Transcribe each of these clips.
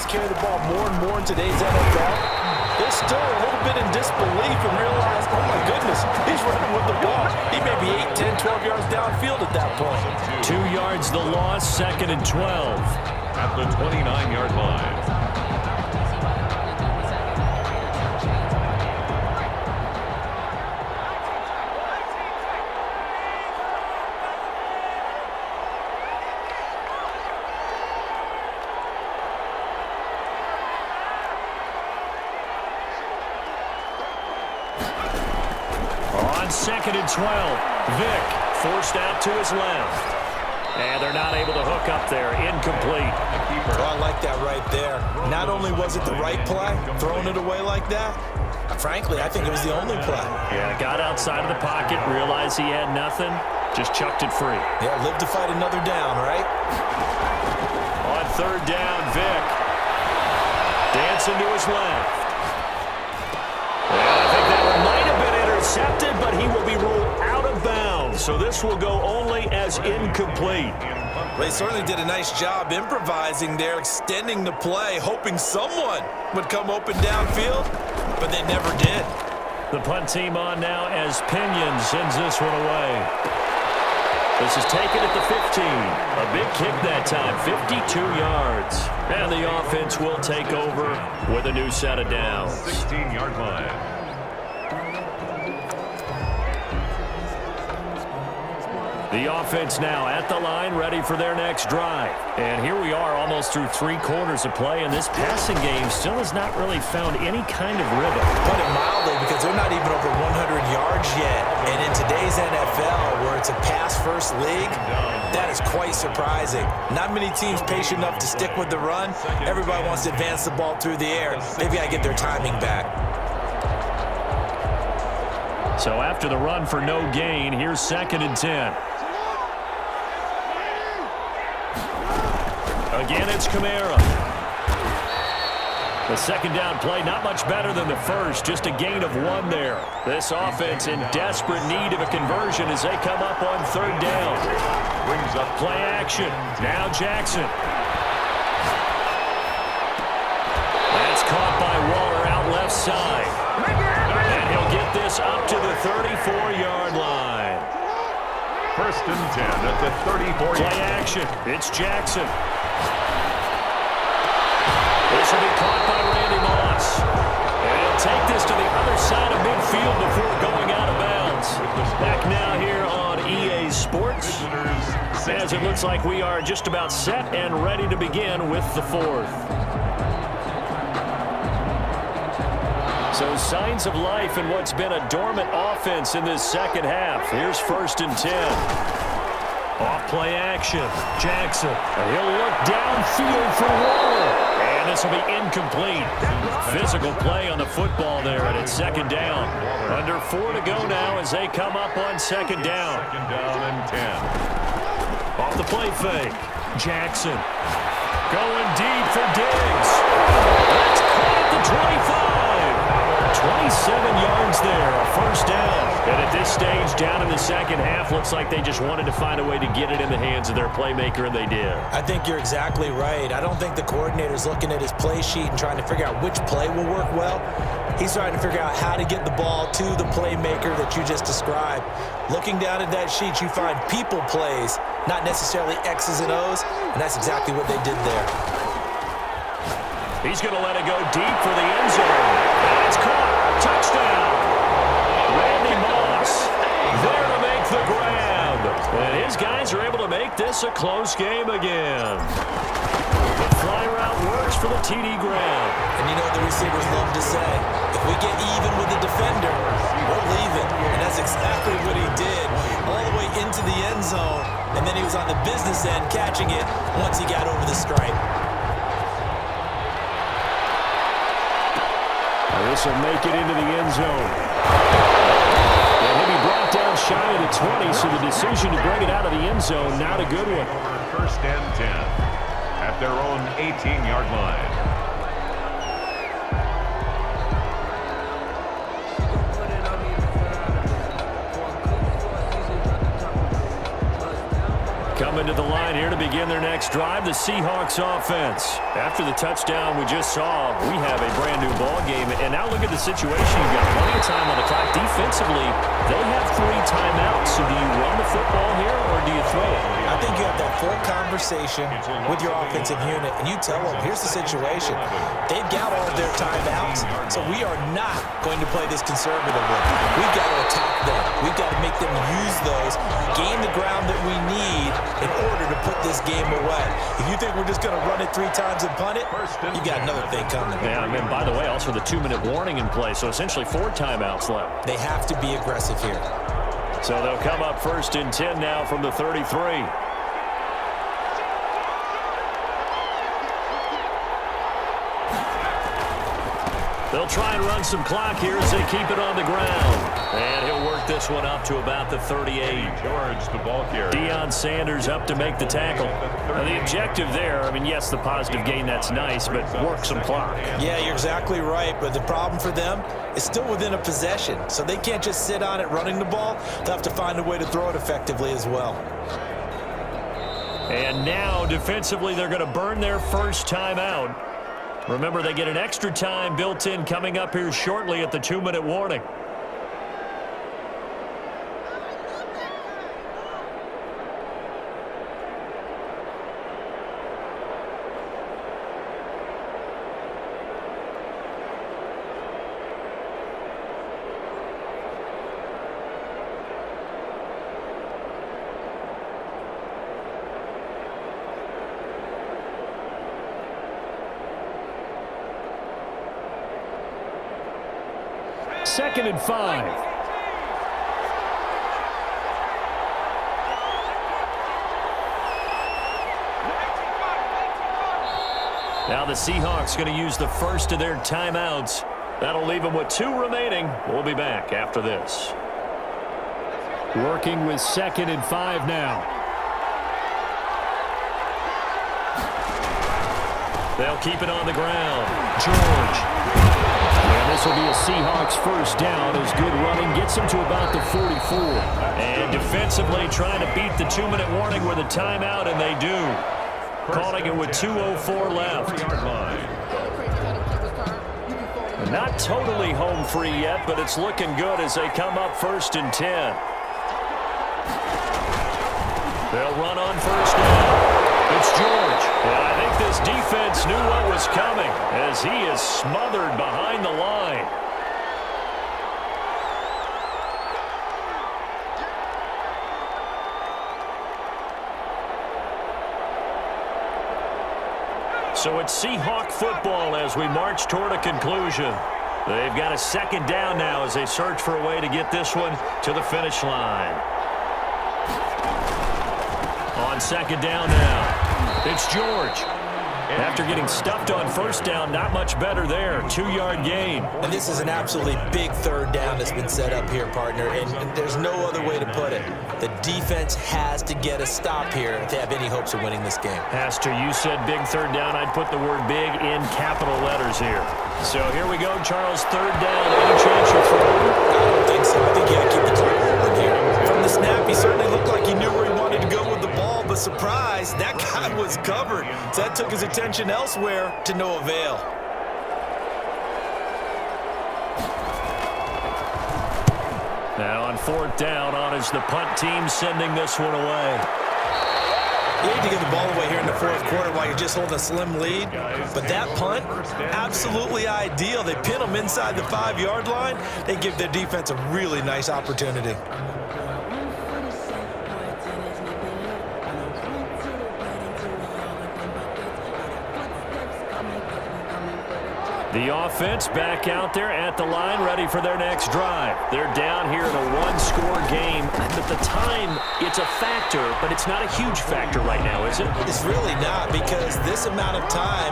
quarterbacks carry the ball more and more in today's NFL, they're still a little bit in disbelief and realize, oh my goodness, he's running with the ball. He may be 8, 10, 12 yards downfield at that point. 2 yards the loss, 2nd and 12. At the 29-yard line. On 2nd and 12, Vick forced out to his left. And they're not able to hook up there. Incomplete. Oh, I like that right there. Not only was it the right play, throwing it away like that, frankly, I think it was the only play. Yeah, got outside of the pocket, realized he had nothing, just chucked it free. Yeah, live to fight another down, right? On 3rd down, Vick dancing to his left. I think that one might have been intercepted, but he will be ruled out of bounds. So this will go only as incomplete. They certainly did a nice job improvising there, extending the play, hoping someone would come open downfield, but they never did. The punt team on now as Pinion sends this one away. This is taken at the 15. A big kick that time, 52 yards. And the offense will take over with a new set of downs. 16-yard line. The offense now at the line, ready for their next drive. And here we are almost through 3 quarters of play, and this passing game still has not really found any kind of rhythm. Put it mildly, because they're not even over 100 yards yet. And in today's NFL, where it's a pass-first league, that is quite surprising. Not many teams patient enough to stick with the run. Everybody wants to advance the ball through the air. They've got to get their timing back. So after the run for no gain, here's 2nd and 10. Again, it's Kamara. The 2nd down play, not much better than the first, just a gain of 1 there. This offense in desperate need of a conversion as they come up on 3rd down. Brings up play action. Now Jackson. That's caught by Waller out left side. And he'll get this up to the 34-yard line. 1st and 10 at the 34-yard line. Play action. It's Jackson. This will be caught by Randy Moss. And he'll take this to the other side of midfield before going out of bounds. Back now here on EA Sports, as it looks like we are just about set and ready to begin with the 4th. So signs of life in what's been a dormant offense in this 2nd half. Here's 1st and 10. Off play action. Jackson. And he'll look downfield for Waller. And this will be incomplete. Physical play on the football there, and it's 2nd down. Under 4 to go now as they come up on 2nd down. 2nd down and 10. Off the play fake. Jackson. Going deep for Diggs. That's caught at the 25. 27 yards there, a 1st down. And at this stage, down in the 2nd half, looks like they just wanted to find a way to get it in the hands of their playmaker, and they did. I think you're exactly right. I don't think the coordinator's looking at his play sheet and trying to figure out which play will work well. He's trying to figure out how to get the ball to the playmaker that you just described. Looking down at that sheet, you find people plays, not necessarily X's and O's, and that's exactly what they did there. He's going to let it go deep for the end zone. And it's caught. Touchdown. Randy Moss there to make the grab. And his guys are able to make this a close game again. The fly route works for the TD grab. And you know what the receivers love to say? If we get even with the defender, we're leaving. And that's exactly what he did. All the way into the end zone. And then he was on the business end catching it once he got over the stripe. This will make it into the end zone. And he'll be brought down shy of the 20, so the decision to bring it out of the end zone, not a good one. 1st and 10 at their own 18-yard line. Coming to the line here to begin begin their next drive, the Seahawks offense. After the touchdown we just saw, we have a brand new ball game. And now look at the situation. You've got plenty of time on the clock. Defensively, they have 3 timeouts. So do you run the football here or do you throw it? I think you have that full conversation with your offensive unit, and you tell them, here's the situation. They've got all of their timeouts, so we are not going to play this conservatively. We've got to attack them. We've got to make them use those, gain the ground that we need in order to put this game away. If you think we're just going to run it 3 times and punt it, you got another thing coming. Yeah, and by the way, also the 2-minute warning in play, so essentially 4 timeouts left. They have to be aggressive here. So they'll come up 1st and 10 now from the 33. They'll try and run some clock here as they keep it on the ground. And he'll work this one up to about the 38. George, the ball carrier. Deion Sanders up to make the tackle. Now the objective there, I mean, yes, the positive gain, that's nice, but work some clock. Yeah, you're exactly right, but the problem for them is still within a possession, so they can't just sit on it running the ball. They'll have to find a way to throw it effectively as well. And now, defensively, they're going to burn their first timeout. Remember, they get an extra time built in coming up here shortly at the 2-minute warning. Second and 5. Now the Seahawks going to use the first of their timeouts. That'll leave them with 2 remaining. We'll be back after this. Working with 2nd and 5 now. They'll keep it on the ground. George. And this will be a Seahawks first down as good running gets them to about the 44. And defensively trying to beat the 2-minute warning with a timeout, and they do. Calling it with 2:04 left. Not totally home free yet, but it's looking good as they come up 1st and 10. They'll run on first down. It's George. And I think this defense knew what was coming as he is smothered behind the line. So it's Seahawk football as we march toward a conclusion. They've got a 2nd down now as they search for a way to get this one to the finish line. On 2nd down now, it's George. After getting stuffed on first down, not much better there. 2-yard gain. And this is an absolutely big 3rd down that's been set up here, partner, and there's no other way to put it. The defense has to get a stop here if they have any hopes of winning this game. Has to. You said big 3rd down. I'd put the word big in capital letters here. So here we go, Charles. 3rd down. Any chance you're throwing? I don't think so. I think you got to keep the clock rolling here. From the snap, he certainly looked like he knew where he wanted to go with the ball, but surprise, that guy was covered. So that took his attention elsewhere to no avail. Now on 4th down, on is the punt team sending this one away. You need to get the ball away here in the 4th quarter while you're just holding a slim lead. But that punt, absolutely ideal. They pin them inside the 5-yard line. They give their defense a really nice opportunity. The offense back out there at the line, ready for their next drive. They're down here in a 1-score game. At the time, it's a factor, but it's not a huge factor right now, is it? It's really not, because this amount of time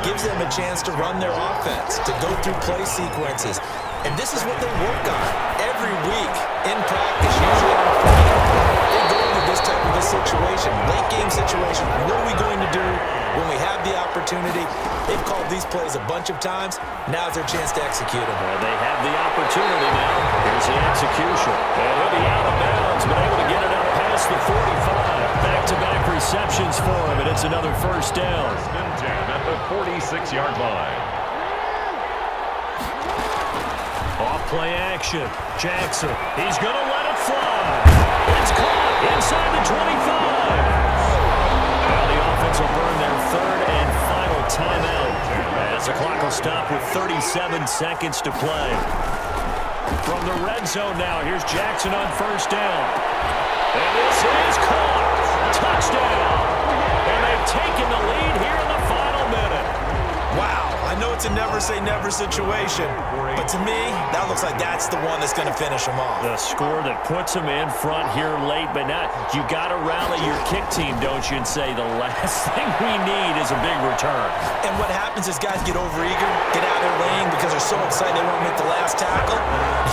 gives them a chance to run their offense, to go through play sequences. And this is what they work on every week in practice, usually on Friday. They go into this type of a situation, late game situation. What are we going to do when we have the opportunity? They've called these plays a bunch of times. Now's their chance to execute them. Well, they have the opportunity now. Here's the execution. And he'll be out of bounds, but able to get it up past the 45. back-to-back receptions for him, and it's another first down. First and 10 at the 46-yard line. Off-play action. Jackson, he's going to let it fly. It's caught inside the 25. Now the offense will burn their third and final timeout as the clock will stop with 37 seconds to play. From the red zone now, here's Jackson on first down. And this is caught. Touchdown. And they've taken the lead here in the final minute. Wow, I know it's a never-say-never situation, but to me, that looks like that's the one that's going to finish them off. The score that puts them in front here late, but now you got to rally your kick team, don't you, and say the last thing we need is a big return. And what happens is guys get overeager, get out of their lane because they're so excited they want to make the last tackle.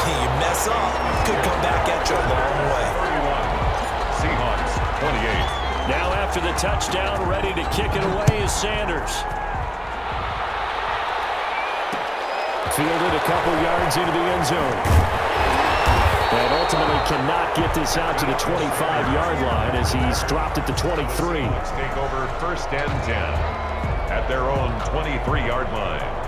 You mess up, could come back at you a long way. 31, Seahawks 28. Now after the touchdown, ready to kick it away is Sanders. Fielded a couple yards into the end zone. And ultimately cannot get this out to the 25-yard line as he's dropped it to 23. Seahawks take over first and 10 at their own 23-yard line.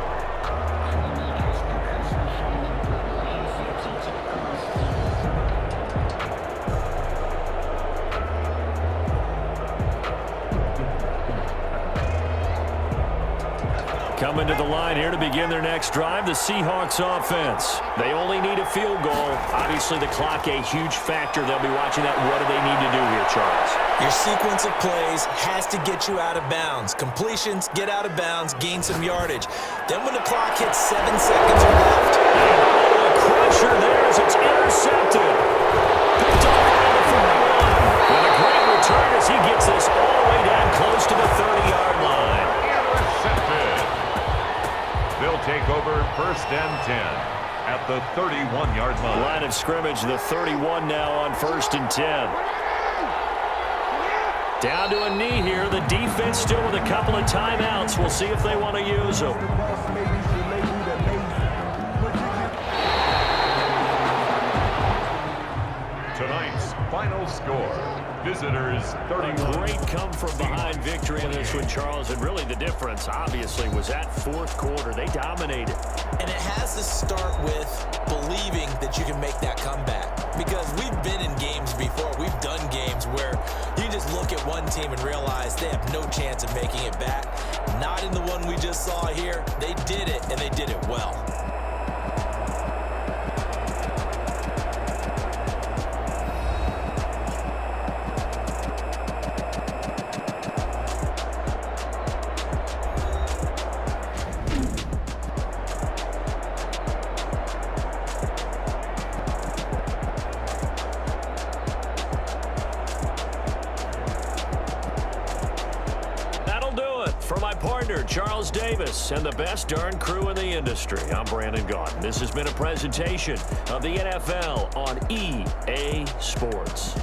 Coming to the line here to begin their next drive, the Seahawks offense. They only need a field goal. Obviously, the clock a huge factor. They'll be watching that. What do they need to do here, Charles? Your sequence of plays has to get you out of bounds. Completions, get out of bounds, gain some yardage. Then when the clock hits 7 seconds or left. Oh, a crusher there as it's intercepted. Picked off around the 41. And a great return as he gets this all the way down close to the 30-yard line. Intercepted. They'll take over first and 10 at the 31-yard line. Line of scrimmage, the 31 now on first and 10. Down to a knee here. The defense still with a couple of timeouts. We'll see if they want to use them. Tonight's final score. Visitors 31. Great come-from-behind victory in this one, Charles. And really the difference, obviously, was that fourth quarter. They dominated. And it has to start with believing that you can make that comeback. Because we've been in games before. We've done games where you just look at one team and realize they have no chance of making it back. Not in the one we just saw here. They did it, and they did it well. For my partner, Charles Davis, and the best darn crew in the industry, I'm Brandon Gaudin. This has been a presentation of the NFL on EA Sports.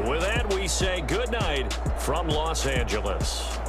With that, we say good night from Los Angeles.